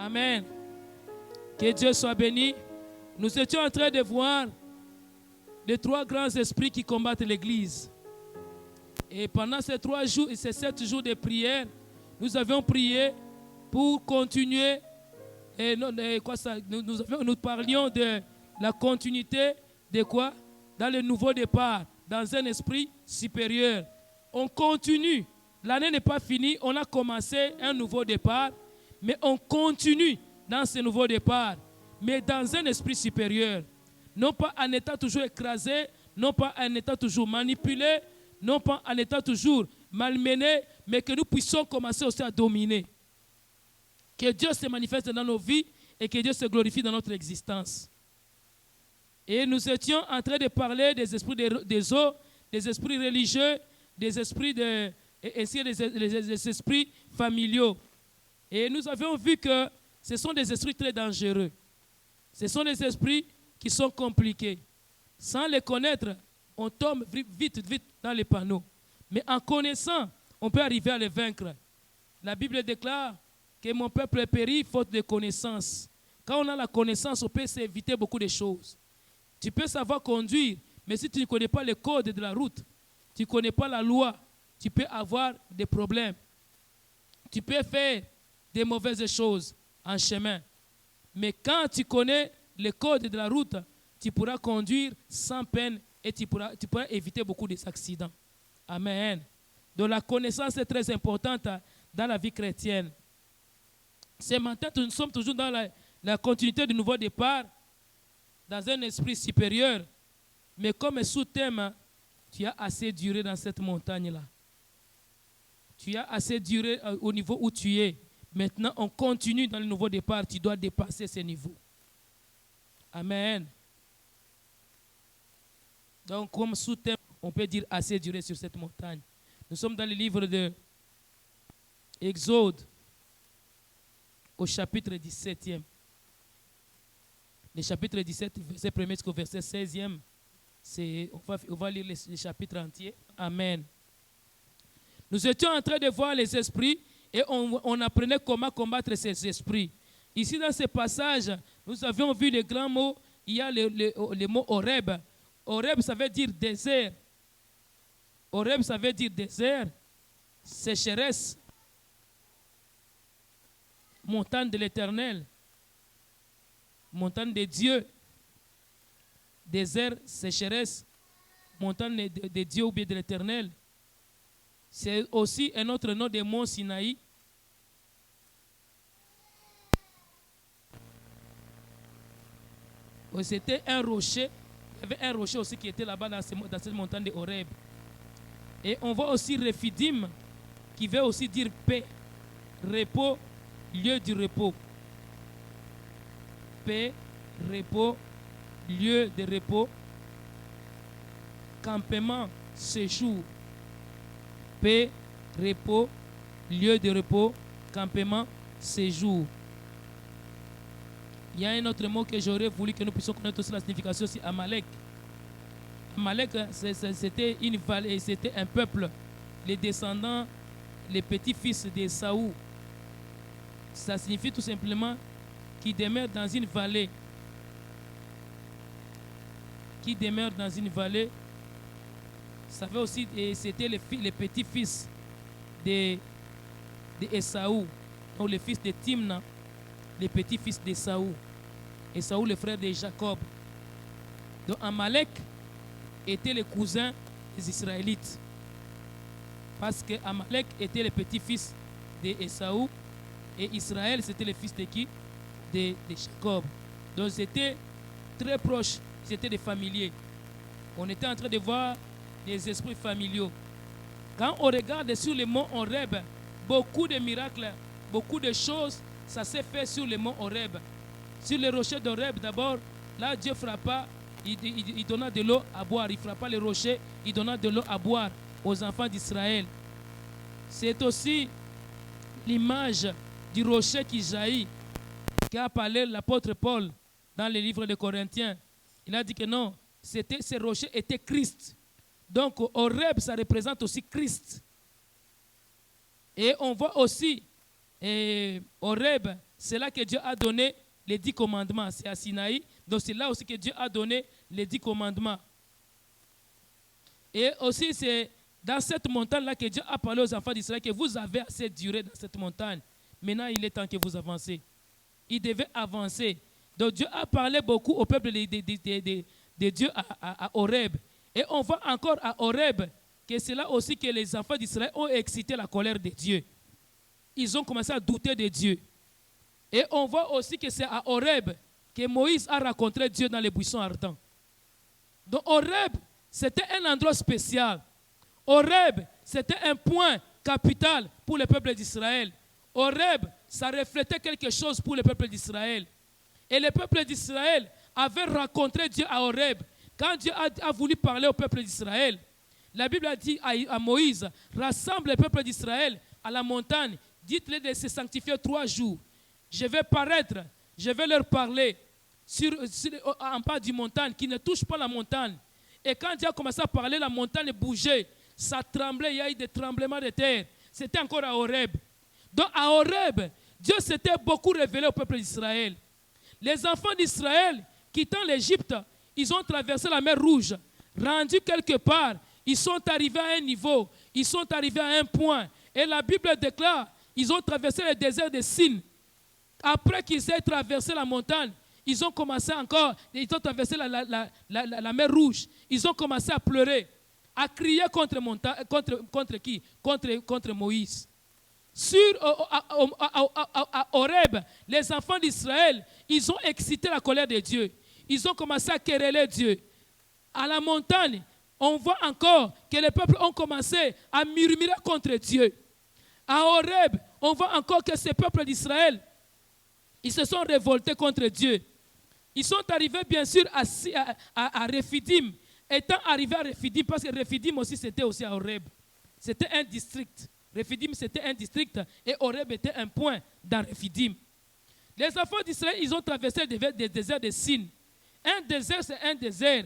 Amen. Que Dieu soit béni. Nous étions en train de voir les 3 grands esprits qui combattent l'Église. Et pendant ces 3 jours et ces 7 jours de prière, nous avions prié pour continuer. Et nous parlions de la continuité de quoi? Dans le nouveau départ, dans un esprit supérieur. On continue. L'année n'est pas finie. On a commencé un nouveau départ, mais on continue dans ce nouveau départ, mais dans un esprit supérieur. Non pas en état toujours écrasé, non pas en état toujours manipulé, non pas en état toujours malmené, mais que nous puissions commencer aussi à dominer. Que Dieu se manifeste dans nos vies et que Dieu se glorifie dans notre existence. Et nous étions en train de parler des esprits des eaux, des esprits religieux, des esprits des esprits familiaux. Et nous avions vu que ce sont des esprits très dangereux. Ce sont des esprits qui sont compliqués. Sans les connaître, on tombe vite dans les panneaux. Mais en connaissant, on peut arriver à les vaincre. La Bible déclare que mon peuple périt faute de connaissance. Quand on a la connaissance, on peut s'éviter beaucoup de choses. Tu peux savoir conduire, mais si tu ne connais pas les codes de la route, tu ne connais pas la loi, tu peux avoir des problèmes. Tu peux faire des mauvaises choses en chemin. Mais quand tu connais les codes de la route, tu pourras conduire sans peine et tu pourras éviter beaucoup d'accidents. Amen. Donc la connaissance est très importante dans la vie chrétienne. Ce matin, nous sommes toujours dans la continuité du nouveau départ, dans un esprit supérieur. Mais comme sous-thème, tu as assez duré dans cette montagne-là. Tu as assez duré au niveau où tu es. Maintenant, on continue dans le nouveau départ. Tu dois dépasser ce niveau. Amen. Donc, comme sous-thème, on peut dire assez duré sur cette montagne. Nous sommes dans le livre de Exode, au chapitre 17e. Le chapitre 17, verset 1er jusqu'au verset 16e. On va lire le chapitre entier. Amen. Nous étions en train de voir les esprits et on apprenait comment combattre ces esprits. Ici, dans ce passage, nous avions vu les grands mots. Il y a le mot Horeb. Horeb, ça veut dire désert. Horeb, ça veut dire désert, sécheresse, montagne de l'Éternel, montagne de Dieu, désert, sécheresse, montagne de Dieu ou bien de l'Éternel. C'est aussi un autre nom des monts Sinaï. C'était un rocher. Il y avait un rocher aussi qui était là-bas dans cette montagne de Horeb. Et on voit aussi Rephidim, qui veut aussi dire paix, repos, lieu du repos. Paix, repos, lieu de repos, campement, séjour. Paix, repos, lieu de repos, campement, séjour. Il y a un autre mot que j'aurais voulu que nous puissions connaître aussi la signification, c'est Amalek. Amalek, c'était une vallée, c'était un peuple, les descendants, les petits-fils d'Esaü. Ça signifie tout simplement qui demeure dans une vallée. Qui demeure dans une vallée. Ça veut aussi, c'était les petits-fils d'Esaü. Donc les fils de Timna, les petits-fils d'Esaü. Esaü, le frère de Jacob. Donc Amalek était le cousin des Israélites. Parce que Amalek était le petit-fils d'Esaü et Israël, c'était le fils de qui? De Jacob. Donc c'était très proche, c'était des familiers. On était en train de voir des esprits familiaux. Quand on regarde sur le mont Horeb, beaucoup de miracles, beaucoup de choses, ça s'est fait sur le mont Horeb. Sur le rocher d'Horeb, d'abord, là Dieu frappa, il donna de l'eau à boire. Il frappa le rocher, il donna de l'eau à boire aux enfants d'Israël. C'est aussi l'image du rocher qui jaillit, qu'a parlé l'apôtre Paul dans le livre de Corinthiens. Il a dit que non, ce rocher était Christ. Donc, Horeb, ça représente aussi Christ. Et on voit aussi, Horeb, c'est là que Dieu a donné les 10 commandements. C'est à Sinaï. Donc c'est là aussi que Dieu a donné les 10 commandements. Et aussi c'est dans cette montagne-là que Dieu a parlé aux enfants d'Israël que vous avez assez duré dans cette montagne. Maintenant, il est temps que vous avancez. Il devait avancer. Donc Dieu a parlé beaucoup au peuple de Dieu à Horeb. Et on voit encore à Horeb que c'est là aussi que les enfants d'Israël ont excité la colère de Dieu. Ils ont commencé à douter de Dieu. Et on voit aussi que c'est à Horeb que Moïse a rencontré Dieu dans les buissons ardents. Donc Horeb, c'était un endroit spécial. Horeb, c'était un point capital pour le peuple d'Israël. Horeb, ça reflétait quelque chose pour le peuple d'Israël. Et le peuple d'Israël avait rencontré Dieu à Horeb. Quand Dieu a voulu parler au peuple d'Israël, la Bible a dit à Moïse, rassemble le peuple d'Israël à la montagne, dites-les de se sanctifier 3 jours. Je vais paraître, je vais leur parler en bas du montagne, qui ne touche pas la montagne. Et quand Dieu a commencé à parler, la montagne bougeait, ça tremblait, il y a eu des tremblements de terre. C'était encore à Horeb. Donc à Horeb, Dieu s'était beaucoup révélé au peuple d'Israël. Les enfants d'Israël, quittant l'Égypte, ils ont traversé la mer Rouge. Rendus quelque part, ils sont arrivés à un niveau, ils sont arrivés à un point. Et la Bible déclare, ils ont traversé le désert de Sin. Après qu'ils aient traversé la montagne, ils ont commencé encore, ils ont traversé la mer Rouge. Ils ont commencé à pleurer, à crier contre qui? Contre Moïse. À Horeb, les enfants d'Israël, ils ont excité la colère de Dieu. Ils ont commencé à quereller Dieu. À la montagne, on voit encore que les peuples ont commencé à murmurer contre Dieu. À Horeb, on voit encore que ces peuples d'Israël, ils se sont révoltés contre Dieu. Ils sont arrivés bien sûr à Rephidim. Étant arrivés à Rephidim, parce que Rephidim aussi c'était aussi à Horeb. C'était un district. Rephidim c'était un district et Horeb était un point dans Rephidim. Les enfants d'Israël, ils ont traversé le désert de Sin. Un désert, c'est un désert.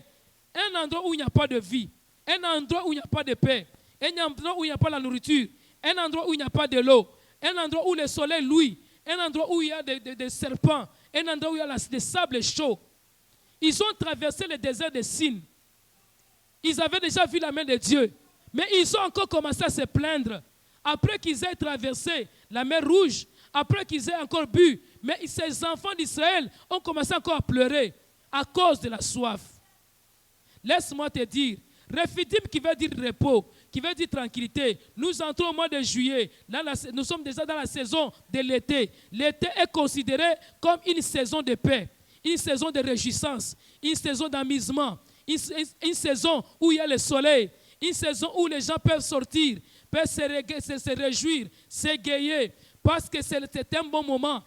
Un endroit où il n'y a pas de vie. Un endroit où il n'y a pas de paix. Un endroit où il n'y a pas la nourriture. Un endroit où il n'y a pas de l'eau. Un endroit où le soleil luit. Un endroit où il y a des serpents. Un endroit où il y a des sables chauds. Ils ont traversé le désert de Sin. Ils avaient déjà vu la main de Dieu. Mais ils ont encore commencé à se plaindre. Après qu'ils aient traversé la mer Rouge, après qu'ils aient encore bu, mais ces enfants d'Israël ont commencé encore à pleurer à cause de la soif. Laisse-moi te dire, Rephidim qui veut dire repos, qui veut dire tranquillité. Nous entrons au mois de juillet. Là, nous sommes déjà dans la saison de l'été. L'été est considéré comme une saison de paix, une saison de réjouissance, une saison d'amusement, une saison où il y a le soleil, une saison où les gens peuvent sortir, peuvent se réjouir, s'égayer. Parce que c'est un bon moment,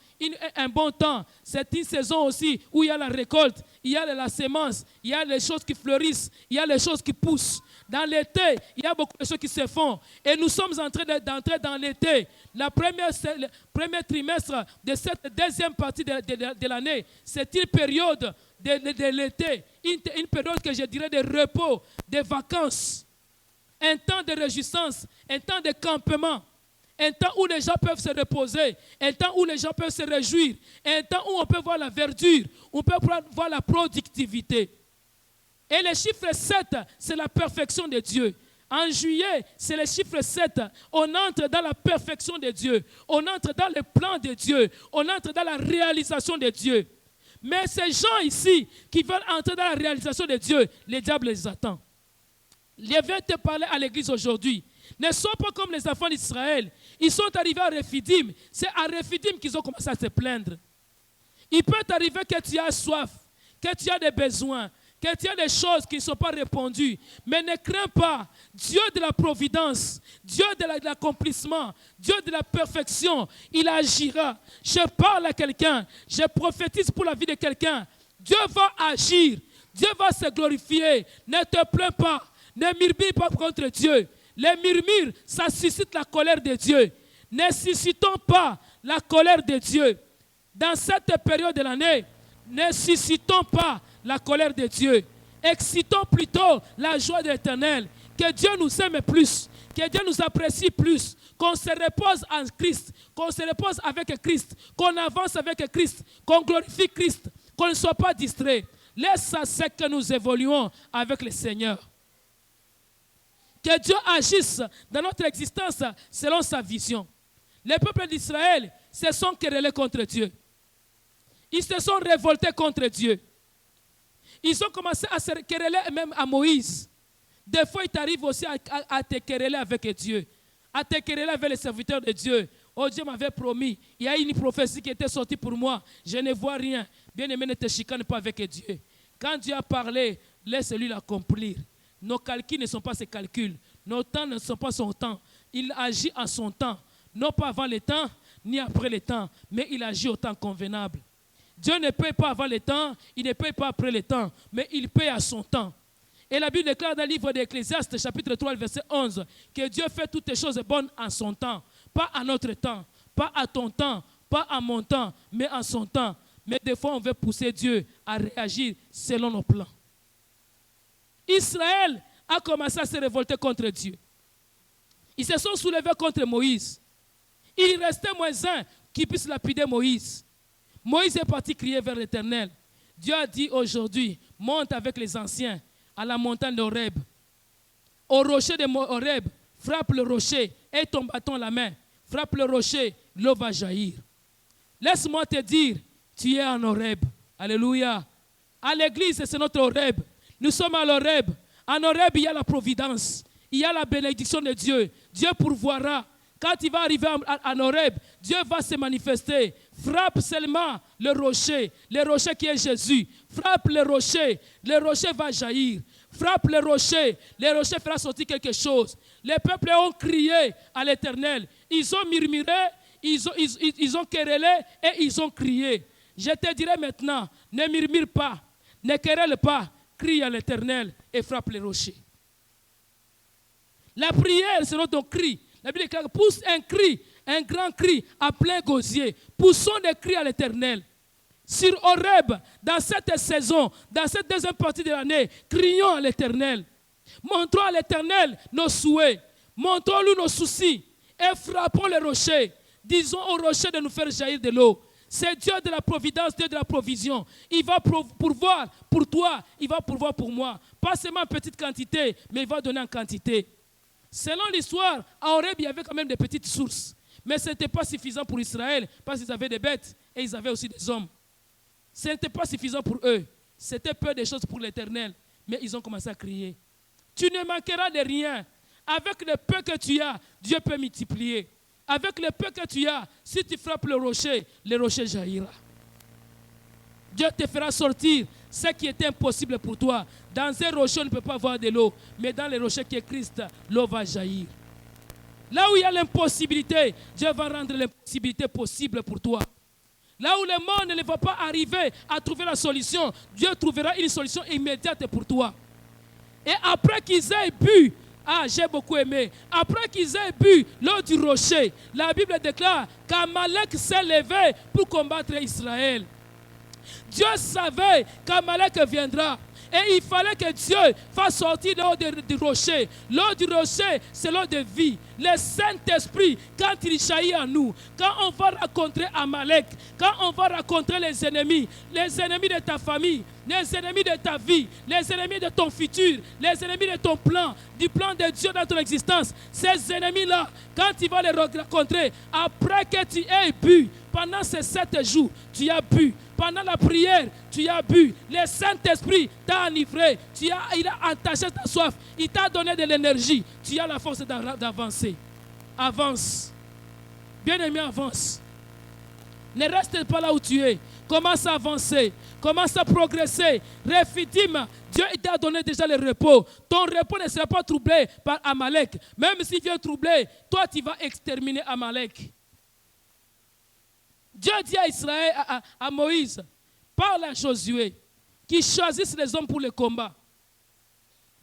un bon temps. C'est une saison aussi où il y a la récolte, il y a la semence, il y a les choses qui fleurissent, il y a les choses qui poussent. Dans l'été, il y a beaucoup de choses qui se font. Et nous sommes en train d'entrer dans l'été. Le premier trimestre de cette deuxième partie de l'année, c'est une période de l'été, une période que je dirais de repos, de vacances, un temps de réjouissance, un temps de campement. Un temps où les gens peuvent se reposer, un temps où les gens peuvent se réjouir, un temps où on peut voir la verdure, on peut voir la productivité. Et le chiffre 7, c'est la perfection de Dieu. En juillet, c'est le chiffre 7. On entre dans la perfection de Dieu. On entre dans le plan de Dieu. On entre dans la réalisation de Dieu. Mais ces gens ici qui veulent entrer dans la réalisation de Dieu, le diable les attend. Je viens te parler à l'église aujourd'hui. Ne sont pas comme les enfants d'Israël. Ils sont arrivés à Rephidim. C'est à Rephidim qu'ils ont commencé à se plaindre. Il peut t'arriver que tu as soif, que tu as des besoins, que tu as des choses qui ne sont pas répondues. Mais ne crains pas. Dieu de la providence, Dieu de l'accomplissement, Dieu de la perfection, il agira. Je parle à quelqu'un, je prophétise pour la vie de quelqu'un. Dieu va agir, Dieu va se glorifier. Ne te plains pas, ne murmure pas contre Dieu. Les murmures, ça suscite la colère de Dieu. Ne suscitons pas la colère de Dieu. Dans cette période de l'année, ne suscitons pas la colère de Dieu. Excitons plutôt la joie de l'Éternel. que Dieu nous aime plus, que Dieu nous apprécie plus, qu'on se repose en Christ, qu'on se repose avec Christ, qu'on avance avec Christ, qu'on glorifie Christ, qu'on ne soit pas distrait. Laisse à ce que nous évoluons avec le Seigneur. Que Dieu agisse dans notre existence selon sa vision. Les peuples d'Israël se sont querellés contre Dieu. Ils se sont révoltés contre Dieu. Ils ont commencé à se quereller même à Moïse. Des fois, il t'arrive aussi à te quereller avec Dieu, à te quereller avec les serviteurs de Dieu. Oh, Dieu m'avait promis, il y a une prophétie qui était sortie pour moi, je ne vois rien. Bien-aimé, ne te chicane pas avec Dieu. Quand Dieu a parlé, laisse-lui l'accomplir. Nos calculs ne sont pas ses calculs, nos temps ne sont pas son temps. Il agit en son temps, non pas avant le temps, ni après le temps, mais il agit au temps convenable. Dieu ne paye pas avant le temps, il ne paye pas après le temps, mais il paye à son temps. Et la Bible déclare dans le livre d'Ecclésiaste, chapitre 3, verset 11, que Dieu fait toutes les choses bonnes en son temps. Pas à notre temps, pas à ton temps, pas à mon temps, mais en son temps. Mais des fois, on veut pousser Dieu à réagir selon nos plans. Israël a commencé à se révolter contre Dieu. Ils se sont soulevés contre Moïse. Il restait moins un qui puisse lapider Moïse. Moïse est parti crier vers l'Éternel. Dieu a dit aujourd'hui, monte avec les anciens à la montagne d'Horeb. Au rocher de Horeb, frappe le rocher et ton bâton à la main. Frappe le rocher, l'eau va jaillir. Laisse-moi te dire, tu es en Horeb. Alléluia. À l'église, c'est notre Horeb. Nous sommes à l'Horeb. En Horeb, il y a la providence. Il y a la bénédiction de Dieu. Dieu pourvoira. Quand il va arriver en Horeb, Dieu va se manifester. Frappe seulement le rocher qui est Jésus. Frappe le rocher va jaillir. Frappe le rocher fera sortir quelque chose. Les peuples ont crié à l'Éternel. Ils ont murmuré, ils ont querellé et ils ont crié. Je te dirai maintenant, ne murmure pas, ne querelle pas, crie à l'Éternel et frappe le rocher. La prière, c'est notre cri. La Bible déclare, pousse un cri, un grand cri à plein gosier. Poussons des cris à l'Éternel. Sur Horeb, dans cette saison, dans cette deuxième partie de l'année, crions à l'Éternel. Montrons à l'Éternel nos souhaits. Montrons-lui nos soucis et frappons le rocher. Disons au rocher de nous faire jaillir de l'eau. C'est Dieu de la providence, Dieu de la provision. Il va pourvoir pour toi, il va pourvoir pour moi. Pas seulement en petite quantité, mais il va donner en quantité. Selon l'histoire, à Horeb, il y avait quand même des petites sources. Mais ce n'était pas suffisant pour Israël, parce qu'ils avaient des bêtes et ils avaient aussi des hommes. Ce n'était pas suffisant pour eux. C'était peu de choses pour l'Éternel. Mais ils ont commencé à crier. Tu ne manqueras de rien. Avec le peu que tu as, Dieu peut multiplier. Avec le peu que tu as, si tu frappes le rocher jaillira. Dieu te fera sortir ce qui était impossible pour toi. Dans un rocher, on ne peut pas avoir de l'eau. Mais dans le rocher qui est Christ, l'eau va jaillir. Là où il y a l'impossibilité, Dieu va rendre l'impossibilité possible pour toi. Là où le monde ne va pas arriver à trouver la solution, Dieu trouvera une solution immédiate pour toi. Et après qu'ils aient bu, j'ai beaucoup aimé. Après qu'ils aient bu l'eau du rocher, la Bible déclare qu'Amalek s'est levé pour combattre Israël. Dieu savait qu'Amalek viendra. Et il fallait que Dieu fasse sortir l'eau du rocher. L'eau du rocher, c'est l'eau de vie. Le Saint-Esprit, quand il jaillit en nous, quand on va rencontrer Amalek, quand on va rencontrer les ennemis de ta famille, les ennemis de ta vie, les ennemis de ton futur, les ennemis de ton plan, du plan de Dieu dans ton existence, ces ennemis-là, quand tu vas les rencontrer, après que tu aies bu, pendant ces 7 jours, tu as bu. Pendant la prière, tu as bu. Le Saint-Esprit t'a enivré. Il a entaché ta soif. Il t'a donné de l'énergie. Tu as la force d'avancer. Avance. Bien-aimé, avance. Ne reste pas là où tu es. Commence à avancer. Commence à progresser. Refidim. Dieu t'a donné déjà le repos. Ton repos ne sera pas troublé par Amalek. Même s'il vient troubler, toi tu vas exterminer Amalek. Dieu dit à Israël, à Moïse, parle à Josué, qu'il choisisse les hommes pour le combat,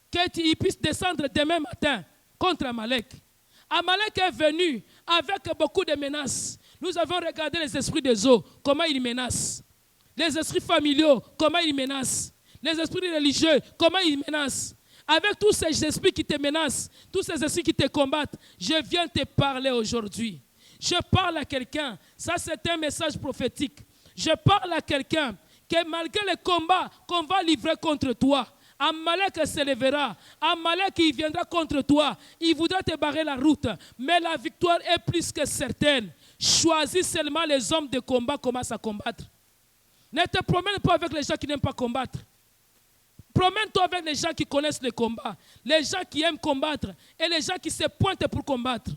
qu'ils puissent descendre demain matin contre Amalek. Amalek est venu avec beaucoup de menaces. Nous avons regardé les esprits des eaux, comment ils menacent. Les esprits familiaux, comment ils menacent. Les esprits religieux, comment ils menacent. avec tous ces esprits qui te menacent, tous ces esprits qui te combattent, je viens te parler aujourd'hui. Je parle à quelqu'un, ça c'est un message prophétique. Je parle à quelqu'un que malgré les combats qu'on va livrer contre toi, Amalek se lèvera, Amalek il viendra contre toi, il voudra te barrer la route, mais la victoire est plus que certaine. Choisis seulement les hommes de combat, commence à combattre. Ne te promène pas avec les gens qui n'aiment pas combattre. Promène-toi avec les gens qui connaissent le combat, les gens qui aiment combattre et les gens qui se pointent pour combattre.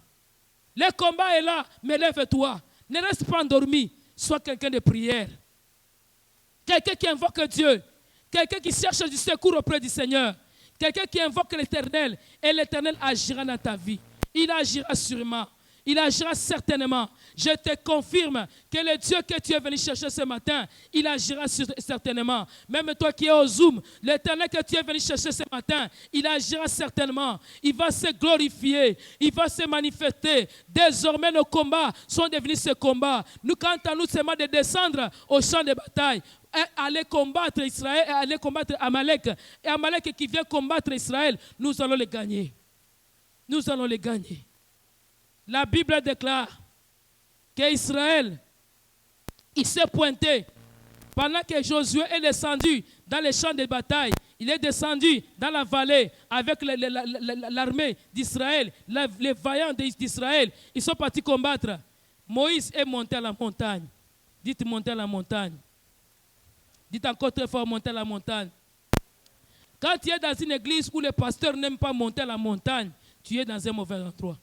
Le combat est là, mais lève-toi. Ne reste pas endormi. Sois quelqu'un de prière. Quelqu'un qui invoque Dieu. Quelqu'un qui cherche du secours auprès du Seigneur. Quelqu'un qui invoque l'Éternel. Et l'Éternel agira dans ta vie. Il agira sûrement. Il agira certainement. Je te confirme que le Dieu que tu es venu chercher ce matin, il agira certainement. Même toi qui es au Zoom, l'Éternel que tu es venu chercher ce matin, il agira certainement. Il va se glorifier, il va se manifester. Désormais, nos combats sont devenus ce combat. Nous, quant à nous, c'est de descendre au champ de bataille. Et aller combattre Israël, et aller combattre Amalek. Et Amalek qui vient combattre Israël, nous allons les gagner. Nous allons les gagner. La Bible déclare qu'Israël, il s'est pointé pendant que Josué est descendu dans les champs de bataille. Il est descendu dans la vallée avec l'armée d'Israël, les vaillants d'Israël. Ils sont partis combattre. Moïse est monté à la montagne. Dites monter à la montagne. Dites encore très fort monter à la montagne. Quand tu es dans une église où les pasteurs n'aiment pas monter à la montagne, tu es dans un mauvais endroit.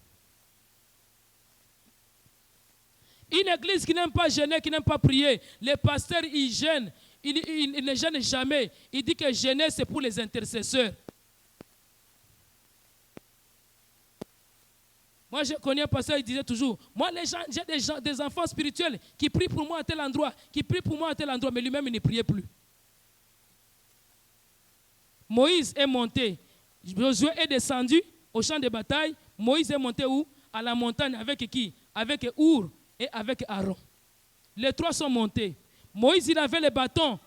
Une église qui n'aime pas jeûner, qui n'aime pas prier, les pasteurs, ils gênent. Ils ne gênent jamais. Il dit que jeûner, c'est pour les intercesseurs. Moi, je connais un pasteur, il disait toujours, moi, j'ai des enfants spirituels qui prient pour moi à tel endroit, qui prient pour moi à tel endroit, mais lui-même, il ne priait plus. Moïse est monté. Josué est descendu au champ de bataille. Moïse est monté où? À la montagne avec qui? Avec Our et avec Aaron. Les trois sont montés. Moïse, il avait le bâton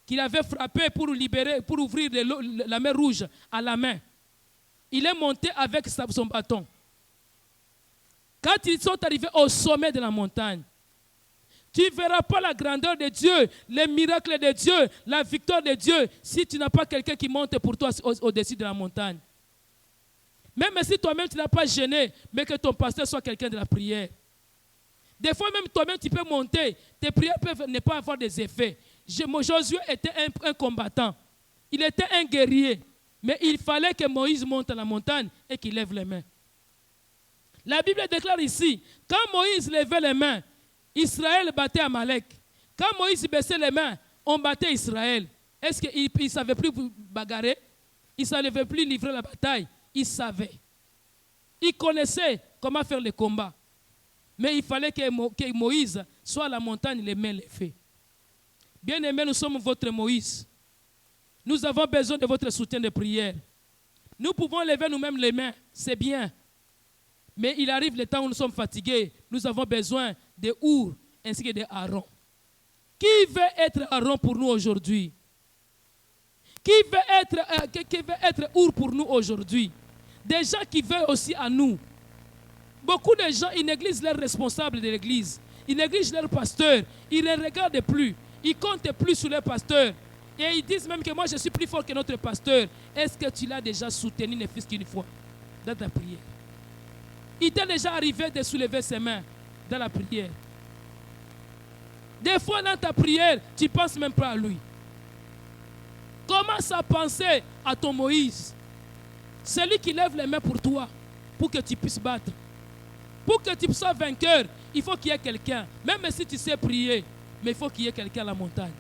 qu'il avait frappé pour libérer, pour ouvrir la mer Rouge à la main. Il est monté avec son bâton. Quand ils sont arrivés au sommet de la montagne, tu ne verras pas la grandeur de Dieu, les miracles de Dieu, la victoire de Dieu, si tu n'as pas quelqu'un qui monte pour toi au-dessus de la montagne. Même si toi-même tu n'as pas gêné, mais que ton pasteur soit quelqu'un de la prière. Des fois même toi-même tu peux monter, tes prières peuvent ne pas avoir des effets. Josué était un combattant, il était un guerrier, mais il fallait que Moïse monte à la montagne et qu'il lève les mains. La Bible déclare ici, quand Moïse levait les mains, Israël battait Amalek. Quand Moïse baissait les mains, on battait Israël. Est-ce qu'il ne savait plus bagarrer? Il ne savait plus livrer la bataille. Il savait. Il connaissait comment faire le combat. Mais il fallait que Moïse soit à la montagne, les mains levées. Bien-aimés, nous sommes votre Moïse. Nous avons besoin de votre soutien de prière. Nous pouvons lever nous-mêmes les mains, c'est bien. Mais il arrive le temps où nous sommes fatigués. Nous avons besoin de Our ainsi que de Aaron. Qui veut être Aaron pour nous aujourd'hui? Qui veut être Our pour nous aujourd'hui? Des gens qui veulent aussi à nous. Beaucoup de gens, ils négligent leurs responsables de l'église. Ils négligent leurs pasteurs. Ils ne regardent plus. Ils comptent plus sur leurs pasteurs. Et ils disent même que moi, je suis plus fort que notre pasteur. Est-ce que tu l'as déjà soutenu, ne fût-ce qu'une fois, dans ta prière? Il t'est déjà arrivé de soulever ses mains dans la prière. Des fois, dans ta prière, tu ne penses même pas à lui. Commence à penser à ton Moïse. Celui qui lève les mains pour toi, pour que tu puisses battre. Pour que tu sois vainqueur, il faut qu'il y ait quelqu'un. Même si tu sais prier, mais il faut qu'il y ait quelqu'un à la montagne.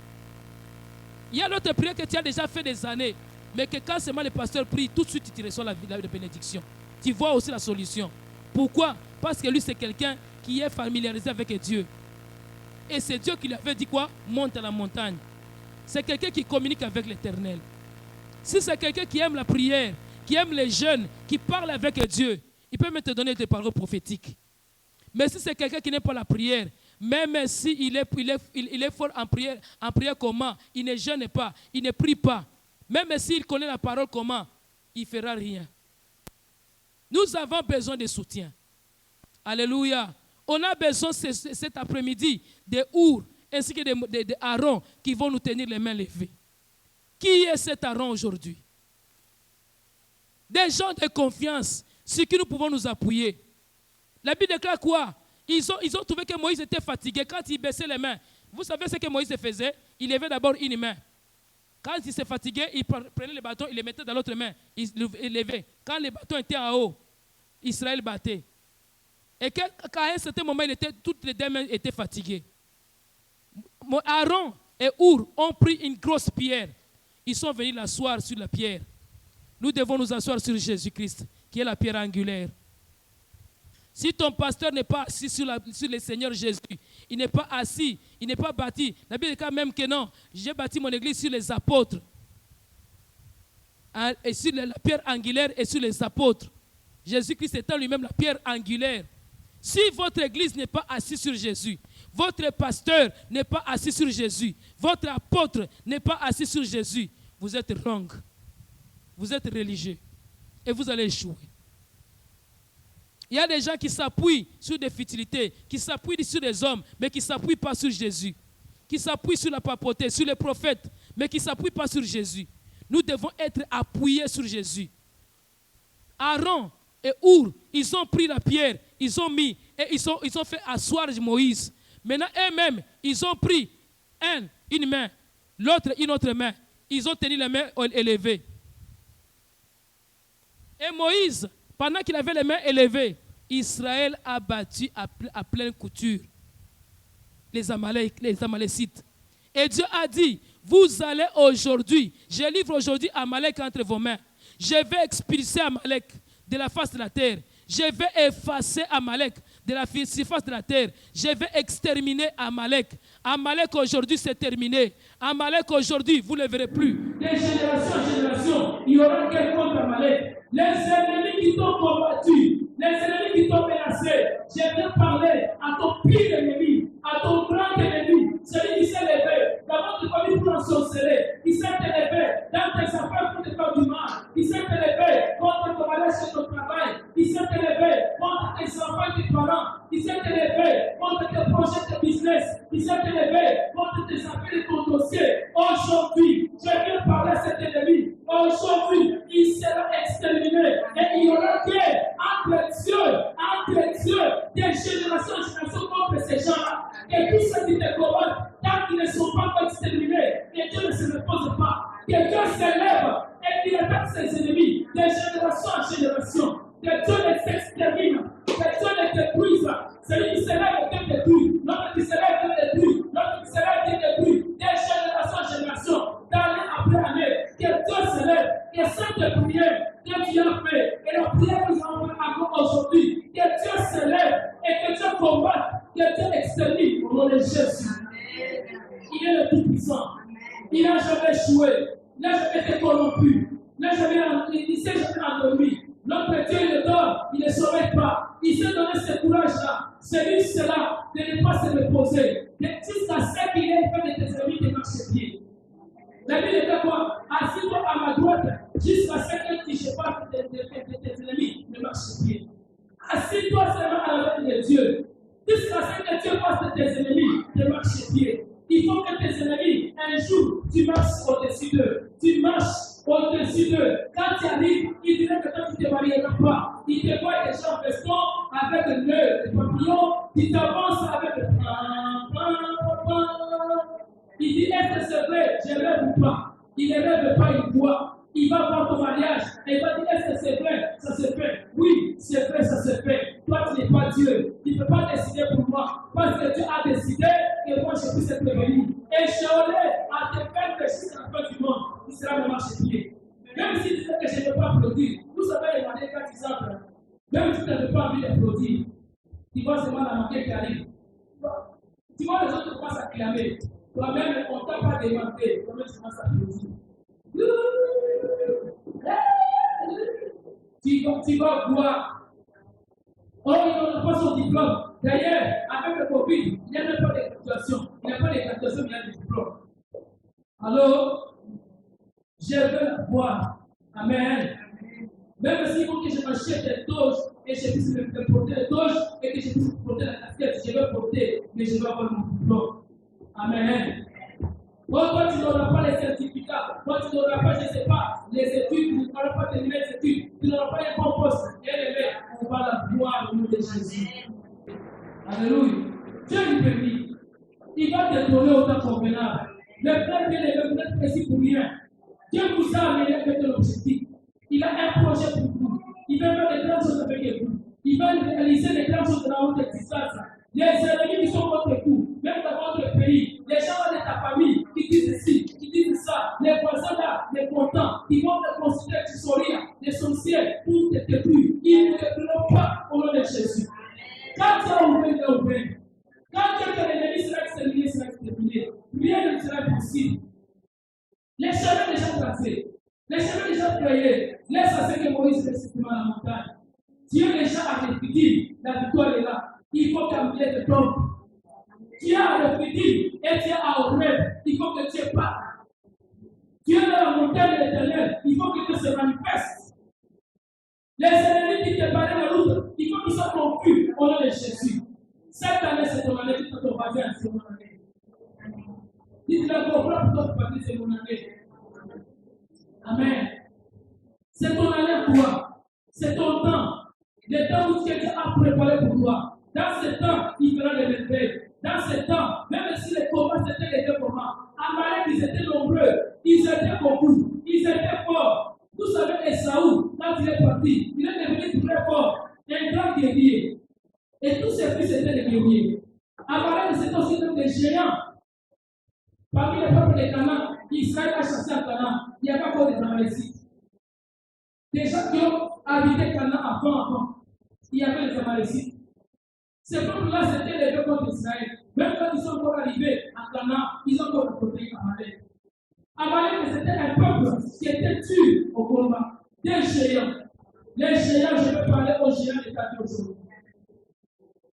Il y a d'autres prières que tu as déjà fait des années, mais que quand seulement le pasteur prie, tout de suite tu reçois la bénédiction. Tu vois aussi la solution. Pourquoi? Parce que lui, c'est quelqu'un qui est familiarisé avec Dieu. Et c'est Dieu qui lui avait dit quoi? Monte à la montagne. C'est quelqu'un qui communique avec l'Éternel. Si c'est quelqu'un qui aime la prière, qui aime les jeûnes, qui parle avec Dieu, il peut même te donner des paroles prophétiques. Mais si c'est quelqu'un qui n'aime pas la prière, même s'il est fort en prière comment? Il ne jeûne pas, il ne prie pas. Même s'il connaît la parole comment? il ne fera rien. Nous avons besoin de soutien. Alléluia. On a besoin cet après-midi de Our ainsi que de Aaron qui vont nous tenir les mains levées. Qui est cet Aaron aujourd'hui? Des gens de confiance sur qui nous pouvons nous appuyer. La Bible déclare quoi? Ils ont trouvé que Moïse était fatigué. Quand il baissait les mains, vous savez ce que Moïse faisait? Il levait d'abord une main. Quand il s'est fatigué, il prenait le bâton, il le mettait dans l'autre main. Il levait. Quand le bâton était en haut, Israël battait. Et qu'à un certain moment, toutes les deux mains étaient fatiguées. Aaron et Our ont pris une grosse pierre. Ils sont venus l'asseoir sur la pierre. Nous devons nous asseoir sur Jésus-Christ, qui est la pierre angulaire. Si ton pasteur n'est pas assis sur le Seigneur Jésus, il n'est pas assis, il n'est pas bâti. La Bible dit quand même que non, j'ai bâti mon église sur les apôtres. Et sur la pierre angulaire et sur les apôtres. Jésus-Christ étant lui-même la pierre angulaire. Si votre église n'est pas assise sur Jésus, votre pasteur n'est pas assis sur Jésus, votre apôtre n'est pas assis sur Jésus, vous êtes wrong. Vous êtes religieux. Et vous allez échouer. Il y a des gens qui s'appuient sur des futilités, qui s'appuient sur des hommes, mais qui ne s'appuient pas sur Jésus. Qui s'appuient sur la papauté, sur les prophètes, mais qui ne s'appuient pas sur Jésus. Nous devons être appuyés sur Jésus. Aaron et Our, ils ont pris la pierre, ils ont mis, et ils ont fait asseoir Moïse. Maintenant, eux-mêmes, ils ont pris une main, l'autre une autre main. Ils ont tenu les mains élevées. Et Moïse, pendant qu'il avait les mains élevées, Israël a battu à pleine couture les Amalécites. Et Dieu a dit, vous allez aujourd'hui, je livre aujourd'hui Amalek entre vos mains. Je vais expulser Amalek de la face de la terre. Je vais effacer Amalek de la surface de la terre. Je vais exterminer Amalek. Amalek aujourd'hui c'est terminé. Amalek aujourd'hui, vous ne le verrez plus. De génération en génération, il y aura quelqu'un contre Amalek. Les ennemis qui t'ont combattu, les ennemis qui t'ont menacé, je viens parler à ton pire ennemi, à ton grand ennemi, celui qui s'est levé dans votre famille pour ensorceler, qui s'est élevé dans tes affaires pour te faire du mal, qui s'est élevé contre ton malheur sur ton travail, qui s'est élevé contre tes enfants et tes parents, qui s'est élevé contre tes projets de business, qui s'est élevé contre tes affaires et ton dossier. Aujourd'hui, je viens parler à cet ennemi. Aujourd'hui, il sera exterminé et il y aura guerre entre Dieu, des générations en génération contre ces gens-là. Et tous ceux qui te combattent, tant qu'ils ne sont pas exterminés, que Dieu ne se repose pas, que Dieu s'élève et qu'il attaque ses ennemis de génération en génération, que Dieu les extermine, que Dieu les détruise. Celui qui s'élève est détruit, l'autre qui s'élève est détruit, l'autre qui s'élève est détruit, de génération en génération, d'année après année, que Dieu s'élève, que cette prière que Dieu a fait, et la prière que nous avons fait aujourd'hui, que Dieu s'élève et que Dieu combatte, que Dieu extermine au nom de Jésus. Il est le Tout-Puissant. Il n'a jamais échoué. Il n'a jamais été corrompu. Il ne s'est jamais endormi. Notre Dieu, il le donne. Il ne sommeille pas. Il s'est donné ce courage-là. C'est lui, cela, de ne pas se reposer. Jusqu'à ce qu'il ait fait de tes ennemis de marcher-pied. La Bible était quoi? Assis-toi à ma droite jusqu'à ce que tu ne pas de tes ennemis de marcher-pied. Assis-toi seulement à la main de Dieu. Jusqu'à ce que Dieu fasse de tes ennemis de marcher-pied. Il faut que tes ennemis, un jour, tu marches au-dessus d'eux. Tu marches au-dessus d'eux. Quand tu arrives, ils diraient que toi, tu ne te marieras pas. Ils te voient déjà en veston avec le nœud, le papillon. Tu t'avances avec le il dit, est-ce que c'est vrai? Je rêve ou pas? Il ne rêve pas, il voit. Il va voir ton mariage et il va dire, est-ce que c'est vrai? Ça se fait. Oui, c'est vrai, ça se fait. Toi, tu n'es pas Dieu. Tu ne peux pas décider pour moi. Parce que Dieu a décidé que moi, je puisse être béni. Et je aurai à te faire jusqu'à la fin du monde. Il sera mon marchepied. Même s'il disait que je ne peux pas applaudir, vous savez, les manières quand ils entrent, même si tu ne peux pas envie d'applaudir, tu vois seulement la manquée qui arrive. Tu vois, les autres commencent à clamer. Toi-même, on ne t'a pas demandé. Toi-même, tu commences à applaudir. Tu vas voir. Oh, il n'a pas son diplôme. D'ailleurs, avec le Covid, il n'y a même pas de graduation. Il n'y a pas de graduation, mais il y a des diplômes. Alors, je veux la voir. Amen. Même s'il faut que je m'achète des doges et je puisse me porter les doges et que je puisse porter la casquette, je vais porter, mais je vais avoir mon diplôme. Amen. Bon, toi, tu n'auras pas les certificats, toi, tu n'auras pas, je ne sais pas, les études, tu n'auras pas terminé les études, tu n'auras pas un bon poste. Et les mecs, on va la voir au nom de Jésus. Alléluia. Dieu lui permet. Il va te donner autant convenable. Le frère bien aimé, vous êtes précis pour rien. Dieu vous a amené avec un objectif. Il a un projet pour vous. Il veut faire des grandes choses avec vous. Il va réaliser des grandes choses dans votre existence. Les ennemis qui sont contre vous, même dans votre pays, les gens de ta famille qui disent ceci, qui disent ça, les voisins là, les contents, qui vont te considérer que tu sois rien, les sorciers, tout est détruit. Ils ne te détruiront pas au nom de Jésus. Quand tu as ouvert, il est ouvert. Quand tu as l'ennemi sera exterminé, sera exterminé. Rien ne sera impossible. Les chemins déjà tracés, les chemins déjà créés, laisse à ce que Moïse reste dans la montagne. Dieu déjà a défini, la victoire est là. Il faut qu'Ambiel te tombe. Dieu a défini et Dieu a Horeb. Il faut que Dieu parte. Dieu est dans la montagne de l'Éternel. Il faut que Dieu se manifeste. Les ennemis qui te barrent la route, il faut qu'ils soient confus au nom de Jésus. Cette année, c'est ton année, ton voisin, c'est mon année. Dites-le pour ton parti, c'est mon année. Amen. C'est ton année à toi. C'est ton temps. Le temps où Dieu a préparé pour toi. Dans ce temps, il fera des merveilles. Dans ce temps, même si les combats c'était les deux combats, Amalek, ils étaient nombreux, ils étaient beaucoup, ils étaient forts. Vous savez, Esaü, quand il est parti, il est devenu très fort, un grand guerrier. Et tous ses fils étaient des guerriers. Amalek, c'était aussi des géants. Parmi les peuples de Canaan, Israël a chassé à Canaan, il n'y a pas encore des Amalécites. Des gens qui ont habité Canaan avant, il y avait les Amalécites. Ces peuples-là s'étaient levés contre Israël. Même quand ils sont encore arrivés à Canaan, ils ont encore rencontré Amalek. Amalek, c'était un peuple qui était dur au combat. Des géants. Les géants, je vais parler aux géants de ta vie aujourd'hui.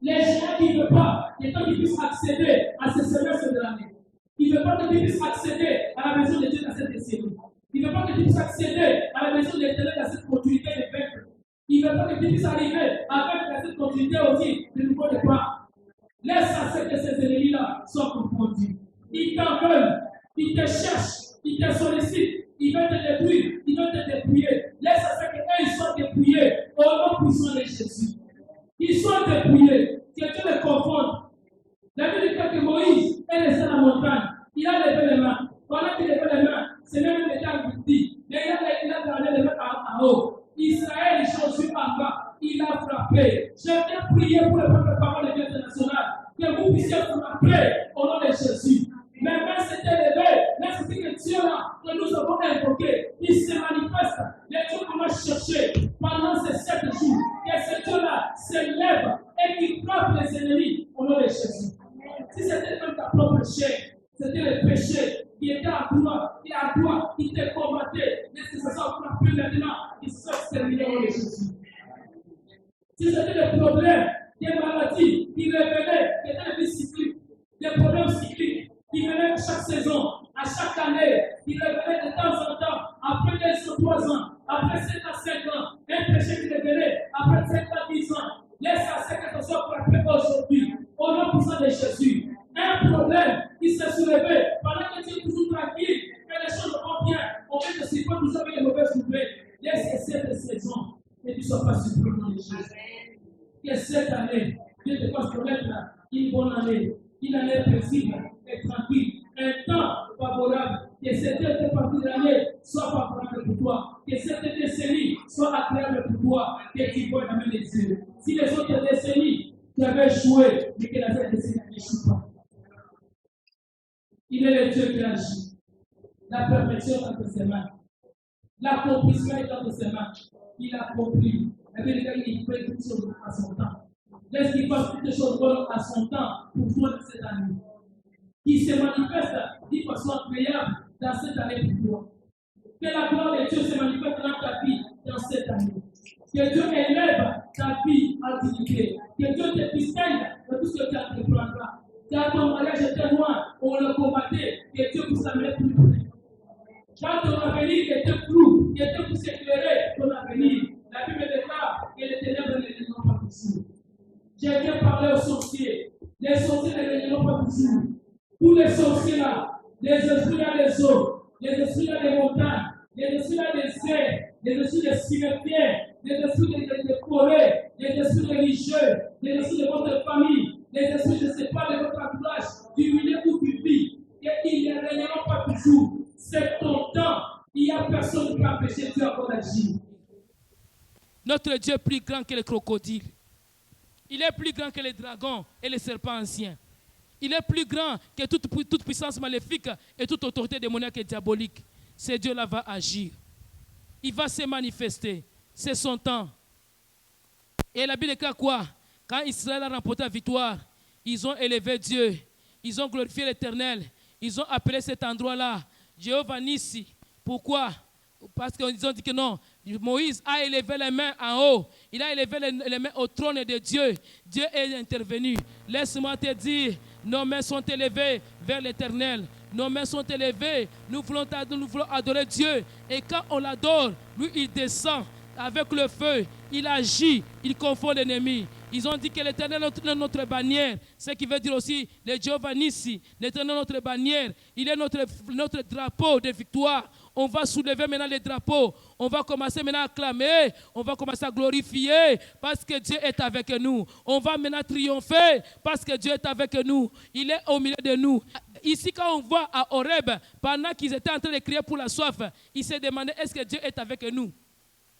Les géants qui ne veulent pas que toi tu puisses accéder à ce semestre de l'année. Ils ne veulent pas que tu puisses accéder à la maison de Dieu dans cette décennie. Ils ne veulent pas que tu puisses accéder à la maison de l'Éternel dans cette continuité de vaincre. Il ne veut pas que tu puisses arriver avec cette continuité aussi de nouveau départ. Laisse à ce que ces ennemis-là soient confondus. Ils t'en veulent, ils te cherchent, ils te sollicitent, ils veulent te détruire, ils veulent te dépouiller. Laisse à ce qu'eux ils soient dépouillés au nom puissant de Jésus. Ils soient dépouillés, que Dieu les confonde. La Bible dit que Moïse est resté dans la montagne, il a levé les mains. Pendant qu'il levait les mains, c'est même le temps qui dit, mais il a gardé les mains en haut. Israël, Josué en bas, il a frappé. Je viens prier pour le peuple parole de Dieu international, que vous puissiez frapper au nom de Jésus. Mais même s'était levé, même si que Dieu là, que nous avons invoqué, il se manifeste. Les dieux qu'on a cherché pendant ces 7 jours, que ce Dieu-là se lève et qu'il frappe les ennemis au nom de Jésus. Si c'était comme ta propre chair, c'était le péché qui était à toi, qui te combattait. Laisse que ça soit frappé maintenant, il soit exterminé au nom de Jésus. Si c'était des problèmes, des maladies qui revenaient, qui étaient des cycliques, des problèmes cycliques qui venaient chaque saison, à chaque année, qui revenaient de temps en temps, après 2 ou 3 ans, après 7 à 5 ans, un péché qui revenait après 7 à 10 ans. Laisse à ce que ça soit frappé aujourd'hui, au nom puissant de Jésus. Un problème qui s'est soulevé pendant que tu es toujours tranquille, que les choses vont bien, on vient de s'y prendre toujours avec les mauvaises nouvelles. Laisse que cette saison, que tu ne sois pas surpris dans les choses. Que cette année, Dieu te fasse connaître une bonne année, une année paisible et tranquille, un temps favorable. Que cette partie de l'année soit favorable pour toi. Que cette décennie soit agréable pour toi. Que tu vois la main des yeux. Si les autres décennies, tu avais échoué, mais que la cette décennie n'échoue pas. Il est le Dieu qui agit. La perfection est entre ses mains. L'accomplissement est entre ses mains. Il a compris. Il fait toutes choses à son temps. Laisse qu'il fasse toutes les choses bonnes à son temps pour toi dans cette année. Qu'il se manifeste d'une façon agréable dans cette année pour toi. Que la gloire de Dieu se manifeste dans ta vie dans cette année. Que Dieu élève ta vie en dignité. Que Dieu te distingue de tout ce que tu entreprendras. Quand ton mariage était loin, on le combattait, que Dieu puisse amener plus près. Quand ton avenir était flou, que Dieu puisse éclairer ton avenir. viens parler aux sorciers. Les sorciers ne régneront pas toujours. Tous les sorciers là, les esprits là des eaux, les esprits là des montagnes, les esprits là des airs, les esprits des cimetières, les esprits des forêts, les esprits religieux, les esprits de votre famille, les esprits, je ne sais pas, de votre entourage, du milieu où tu vis, et ils ne régneront pas toujours. C'est ton temps. Il n'y a personne qui peut empêcher Dieu encore d'agir. Notre Dieu est plus grand que les crocodiles. Il est plus grand que les dragons et les serpents anciens. Il est plus grand que toute puissance maléfique et toute autorité démoniaque et diabolique. Ce Dieu-là va agir. Il va se manifester. C'est son temps. Et la Bible déclare quoi? Quand Israël a remporté la victoire, ils ont élevé Dieu. Ils ont glorifié l'Éternel. Ils ont appelé cet endroit-là Jéhovah Nissi. Pourquoi? Parce qu'ils ont dit que non. Moïse a élevé les mains en haut. Il a élevé les mains au trône de Dieu. Dieu est intervenu. Laisse-moi te dire, nos mains sont élevées vers l'Éternel. Nos mains sont élevées. Nous voulons adorer Dieu. Et quand on l'adore, lui, il descend avec le feu. Il agit. Il confond l'ennemi. Ils ont dit que l'Éternel est notre bannière. Ce qui veut dire aussi le Jéhovah Nissi. L'Éternel est notre bannière. Il est notre drapeau de victoire. On va soulever maintenant les drapeaux. On va commencer maintenant à acclamer. On va commencer à glorifier parce que Dieu est avec nous. On va maintenant triompher parce que Dieu est avec nous. Il est au milieu de nous. Ici, quand on voit à Horeb, pendant qu'ils étaient en train de crier pour la soif, ils se demandaient est-ce que Dieu est avec nous?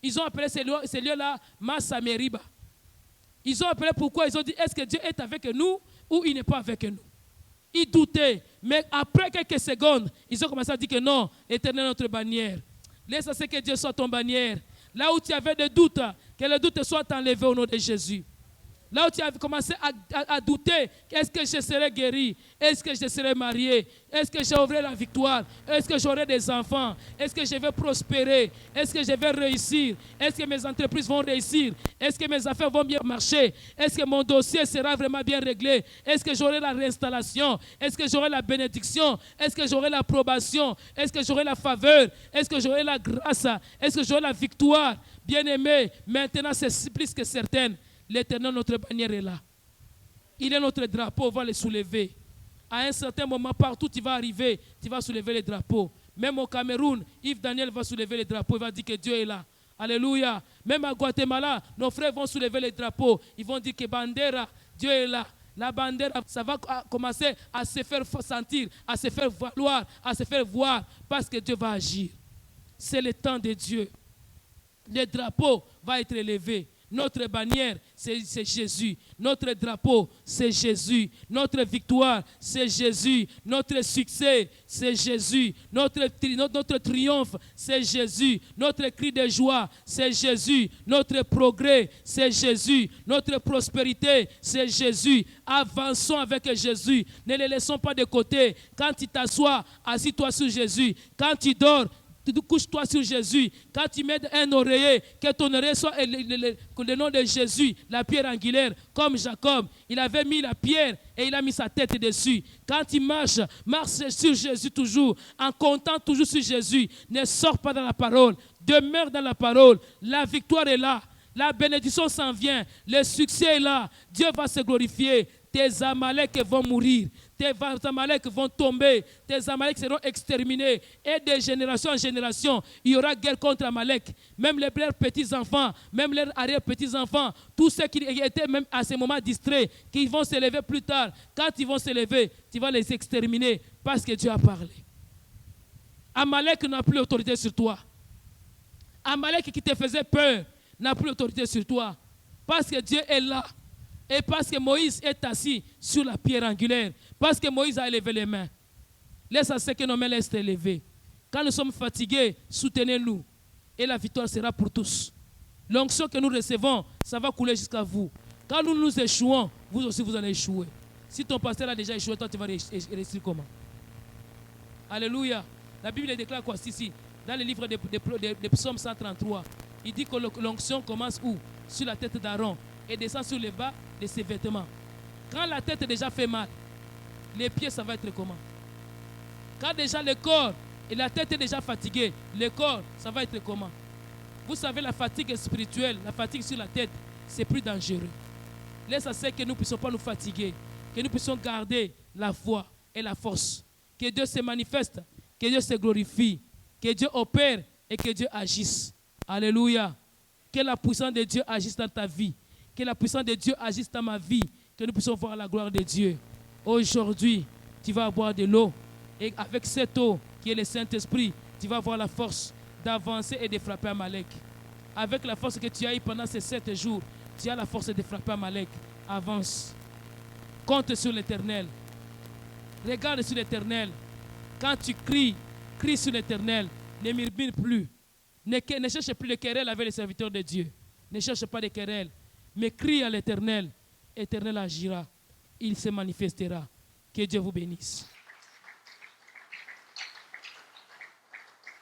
Ils ont appelé ces lieux-là Massa Meriba. Ils ont appelé pourquoi? Ils ont dit est-ce que Dieu est avec nous ou il n'est pas avec nous? Ils doutaient. Mais après quelques secondes, ils ont commencé à dire que non, l'Éternel est notre bannière. Laisse à ce que Dieu soit ton bannière. Là où tu avais des doutes, que les doutes soient enlevés au nom de Jésus. Là où tu as commencé à douter, est-ce que je serai guéri? Est-ce que je serai marié? Est-ce que j'aurai la victoire? Est-ce que j'aurai des enfants? Est-ce que je vais prospérer? Est-ce que je vais réussir? Est-ce que mes entreprises vont réussir? Est-ce que mes affaires vont bien marcher? Est-ce que mon dossier sera vraiment bien réglé? Est-ce que j'aurai la réinstallation? Est-ce que j'aurai la bénédiction? Est-ce que j'aurai l'approbation? Est-ce que j'aurai la faveur? Est-ce que j'aurai la grâce? Est-ce que j'aurai la victoire? Bien-aimé, maintenant c'est plus que certain. L'Éternel, notre bannière est là. Il est notre drapeau, on va le soulever. À un certain moment, partout tu vas arriver, tu vas soulever les drapeaux. Même au Cameroun, Yves Daniel va soulever les drapeaux, il va dire que Dieu est là. Alléluia. Même à Guatemala, nos frères vont soulever les drapeaux. Ils vont dire que Bandera, Dieu est là. La bandera, ça va commencer à se faire sentir, à se faire valoir, à se faire voir, parce que Dieu va agir. C'est le temps de Dieu. Le drapeau va être élevé. Notre bannière, c'est Jésus. Notre drapeau, c'est Jésus. Notre victoire, c'est Jésus. Notre succès, c'est Jésus. Notre triomphe, c'est Jésus. Notre cri de joie, c'est Jésus. Notre progrès, c'est Jésus. Notre prospérité, c'est Jésus. Avançons avec Jésus. Ne les laissons pas de côté. Quand tu t'assois, assis-toi sur Jésus. Quand tu dors, couche-toi sur Jésus. Quand tu mets un oreiller, que ton oreiller soit le nom de Jésus, la pierre angulaire, comme Jacob. Il avait mis la pierre et il a mis sa tête dessus. Quand tu marches, marche sur Jésus toujours, en comptant toujours sur Jésus. Ne sors pas dans la parole, demeure dans la parole. La victoire est là. La bénédiction s'en vient. Le succès est là. Dieu va se glorifier. Tes Amalek vont mourir. Tes Amalek vont tomber. Tes Amalek seront exterminés. Et de génération en génération, il y aura guerre contre Amalek. Même leurs petits-enfants, même leurs arrière-petits-enfants, tous ceux qui étaient même à ce moment distraits, qui vont s'élever plus tard, quand ils vont s'élever, tu vas les exterminer parce que Dieu a parlé. Amalek n'a plus autorité sur toi. Amalek qui te faisait peur n'a plus autorité sur toi. Parce que Dieu est là. Et parce que Moïse est assis sur la pierre angulaire. Parce que Moïse a élevé les mains. Laisse à ce que nos mains restent élevées. Quand nous sommes fatigués, soutenez-nous. Et la victoire sera pour tous. L'onction que nous recevons, ça va couler jusqu'à vous. Quand nous échouons, vous aussi vous allez échouer. Si ton pasteur a déjà échoué, toi tu vas réussir comment? Alléluia. La Bible déclare quoi ici? Dans le livre des psaumes 133, il dit que l'onction commence où? Sur la tête d'Aaron et descend sur le bas de ses vêtements. Quand la tête déjà fait mal, les pieds, ça va être comment? Quand déjà le corps et la tête est déjà fatiguée, le corps, ça va être comment? Vous savez, la fatigue spirituelle, la fatigue sur la tête, c'est plus dangereux. Laisse à ce que nous ne puissions pas nous fatiguer, que nous puissions garder la foi et la force. Que Dieu se manifeste, que Dieu se glorifie, que Dieu opère et que Dieu agisse. Alléluia. Que la puissance de Dieu agisse dans ta vie. Que la puissance de Dieu agisse dans ma vie. Que nous puissions voir la gloire de Dieu. Aujourd'hui, tu vas boire de l'eau. Et avec cette eau qui est le Saint-Esprit, tu vas avoir la force d'avancer et de frapper Amalek. Avec la force que tu as eue pendant ces 7 jours, tu as la force de frapper Amalek. Avance. Compte sur l'Éternel. Regarde sur l'Éternel. Quand tu cries, crie sur l'Éternel. Ne murmure plus. Ne cherche plus de querelles avec les serviteurs de Dieu. Ne cherche pas de querelles. Mais crie à l'Éternel. L'Éternel agira. Il se manifestera. Que Dieu vous bénisse.